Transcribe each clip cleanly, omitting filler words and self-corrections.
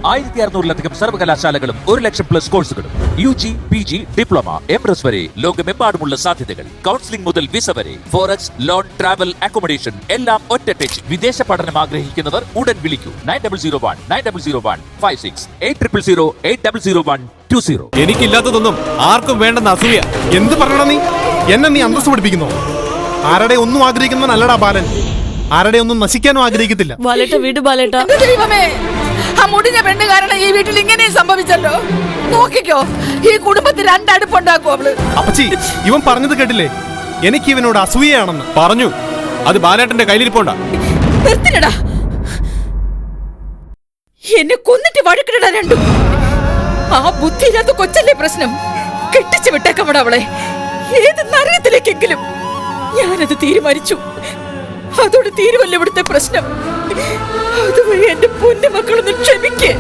1600-ലധികം സർവകലാശാലകളും 1,00,000+ കോഴ്സുകളും UG, PG, diploma, MRS വരെ ലോകമെമ്പാടുമുള്ള സാധ്യതകൾ. കൗൺസിലിംഗ് മുതൽ വിസ വരെ, ഫോറക്സ്, ലോൺ, ട്രാവൽ, അക്കോമഡേഷൻ എല്ലാം ഒറ്റ ടച്ച്. വിദേശ പഠനം ആഗ്രഹിക്കുന്നവർ ഉടൻ വിളിക്കൂ 9001 86 800120. എനിക്കില്ലാത്തതൊന്നും ആർക്കും വേണ്ടെന്ന് അസൂയ. എന്ത് പറയണ നീ? എന്നെ നീ അന്തസ്സ് പഠിപ്പിക്കുന്നു? ആരുടെ ഒന്നും ആഗ്രഹിക്കുന്നവനല്ലടാ ബാലൻ. ആരുടെ ഒന്നും നശിക്കാനും ആഗ്രഹിക്കത്തില്ല. വീട് ബാലേട്ട. ആ മുടിഞ്ഞ പെണ്ണ് കാരണം ഈ വീട്ടിൽ ഇങ്ങനെ സംഭവിച്ചല്ലോ. നോക്കിക്കോ, ഈ കുടുംബത്തിൽ രണ്ടടുപ്പുണ്ടാക്കും അവള്. അപ്പച്ചി, ഇവൻ പറഞ്ഞത് കേട്ടില്ലേ? എനിക്ക് ഇവനോട് അസൂയയാണെന്ന് പറഞ്ഞു. അത് ബാലേട്ടന്റെ കയ്യിലിരിപ്പോണ്ടാ. നിർത്തിനടാ, എന്നെ കൊന്നിട്ട് വഴക്കിടടാ രണ്ടും. ആ ബുദ്ധിയില്ലാത്ത കൊച്ചല്ലേ പ്രശ്നം. കെട്ടിച്ചു വിട്ടേക്കവിടെ അവളെ ഏത് നരകത്തിലേക്കെങ്കിലും. ഞാനത് തീരുമാനിച്ചു. അതോടെ തീരുവല്ല ഇവിടുത്തെ പ്രശ്നം. അതുവഴി എന്റെ പൊന്നു മക്കളൊന്ന് ക്ഷമിക്കേ.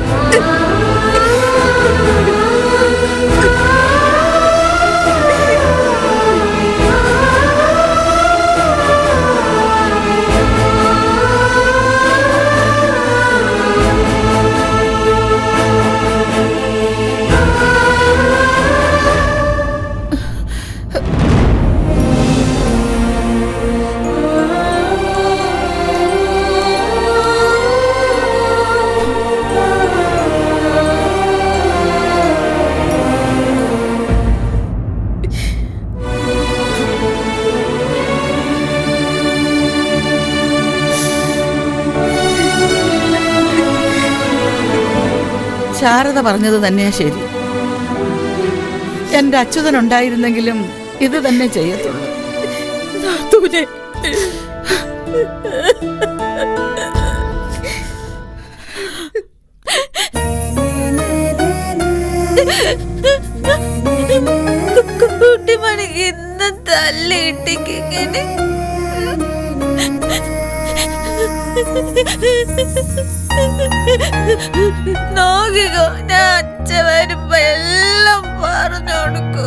ശാരദ പറഞ്ഞത് തന്നെയാ ശരി. എന്റെ അച്യുതൻ ഉണ്ടായിരുന്നെങ്കിലും ഇത് തന്നെ ചെയ്യത്തുള്ളൂ. കുട്ടിമണിക്ക് ഇന്ന് തല്ലിട്ടിങ്ങനെ നോക്കിക്കോ. ഞാൻ അച്ഛ വരുമ്പോ എല്ലാം പറഞ്ഞു കൊടുക്കും.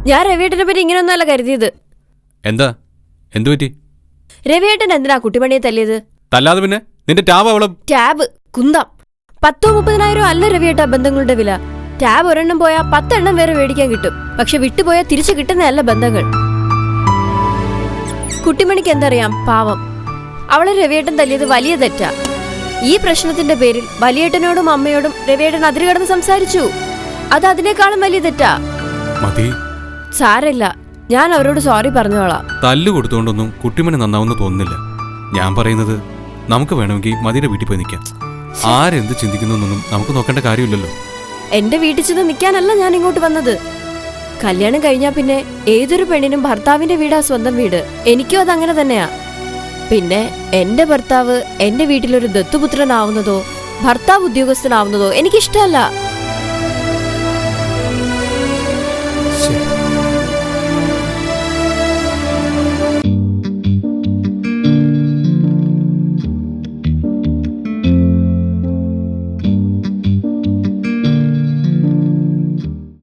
ഞാൻ രവിയേട്ടനെ പറ്റി ഇങ്ങനെയൊന്നല്ല കരുതിയത്. എന്താ? എന്തു പറ്റി? രവിയേട്ടൻ എന്തിനാ കുട്ടിമണിയെ തല്ലിയത്? തല്ലാതെ പിന്നെ നിന്റെ ടാബ് അവളെ ടാബ് കുന്താം. 10,000-30,000 അല്ല രവിയേട്ട ബന്ധങ്ങളുടെ വില. ടാബ് ഒരെണ്ണം പോയാൽ 10 എണ്ണം വേറെ മേടിക്കാൻ കിട്ടും. പക്ഷെ വിട്ടുപോയാൽ തിരിച്ചു കിട്ടുന്നതല്ല ബന്ധങ്ങൾ. കുട്ടിമണിക്ക് എന്തറിയാം, പാവം. അവളെ രവിയേട്ടൻ തല്ലിയത് വലിയ തെറ്റാ. ഈ പ്രശ്നത്തിന്റെ പേരിൽ വലിയേട്ടനോടും അമ്മയോടും രവിയേട്ടൻ അതിരുകടന്ന് സംസാരിച്ചു. അത് അതിനേക്കാളും വലിയ തെറ്റാ. സാരമില്ല, ഞാൻ അവരോട് സോറി പറഞ്ഞോളാം. തല്ലു കൊടുത്തോണ്ടൊന്നും കുട്ടിമണി നന്നാവുന്ന തോന്നുന്നില്ല. ഞാൻ പറയുന്നത് നമുക്ക് വേണമെങ്കിൽ മതിയുടെ വീട്ടിൽ പോയി നിൽക്കാം. ആരെന്ത് ചിന്തിക്കുന്നൊന്നും നമുക്ക് നോക്കേണ്ട കാര്യമില്ലല്ലോ. എന്റെ വീട്ടിൽ ചെന്ന് നിൽക്കാനല്ല ഞാൻ ഇങ്ങോട്ട് വന്നത്. കല്യാണം കഴിഞ്ഞാ പിന്നെ ഏതൊരു പെണ്ണിനും ഭർത്താവിന്റെ വീടാ സ്വന്തം വീട്. എനിക്കും അതങ്ങനെ തന്നെയാ. പിന്നെ എന്റെ ഭർത്താവ് എന്റെ വീട്ടിലൊരു ദത്തുപുത്രനാവുന്നതോ ഭർത്താവ് ഉദ്യോഗസ്ഥനാവുന്നതോ എനിക്കിഷ്ടമല്ല.